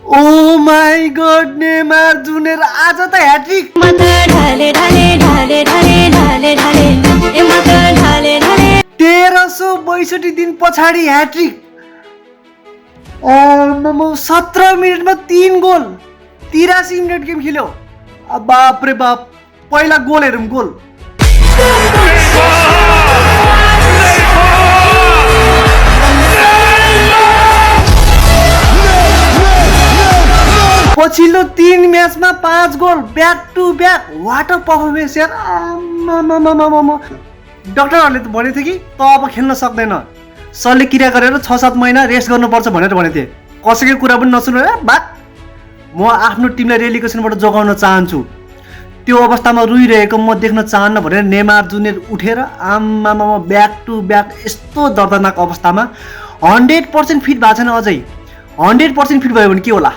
Oh my god, Neymar junior आज त hat-trick. 1362 दिन पछाडि ह्याट्रिक। 17 मिनेटमा 3 गोल। 83 मिनेट गेम खेल्यो। बाप रे बाप, पहिला गोल हेरौँ, गोल। पछिल्लो 3 म्याचमा 5 गोल, back to back. What a performance यार। डाक्टरहरूले त भनेको थियो कि त अब खेल्न सक्दैन, सरले क्रिया गरेर 6-7 महिना रेस्ट गर्नुपर्छ भनेर भनेको थिए। कसैको कुरा पनि नसुनेर बात। म आफ्नो टिमलाई रेलिगेसनबाट जोगाउन चाहन्छु, त्यो अवस्थामा रुइरहेको म देख्न चाहन्न भनेर नेमार जुनियर उठेर आम्मामा ब्याक टु ब्याक यस्तो दर्दनाक अवस्थामा 100% फिट भएको छैन अझै। 100% फिट भयो भने के होला,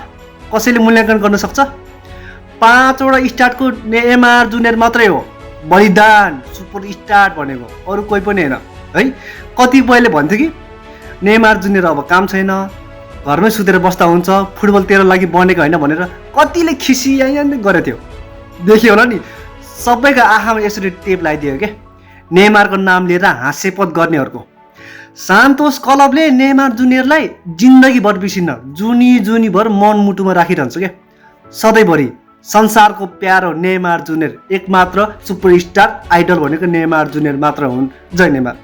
कसैले मूल्याङ्कन गर्न सक्छ? 5 वटा स्टार्टको नेमार जुनियर मात्रै हो बलिदान, सुपर स्टार भनेको, अरू कोही पनि होइन है। कतिपयले भन्थ्यो कि नेमार जुनियर अब काम छैन, घरमै सुतेर बस्दा हुन्छ, फुटबल तेरो लागि बनेको होइन भनेर कतिले खिसियाइ गरेको थियो। देख्यो होला नि, सबैको आँखामा यसरी टेप लगाइदियो क्या नेमारको नाम लिएर हाँसेपद गर्नेहरूको। सान्तोस क्लबले नेमार जुनियरलाई जिन्दगीभर बिर्सिन्न, जुनीभर मनमुटुमा राखिरहन्छ क्या सधैँभरि। संसारको प्यारो नेमार जुनियर, एकमात्र सुपरस्टार आइडल भनेको नेमार जुनियर मात्र हुन्। जय नेमार।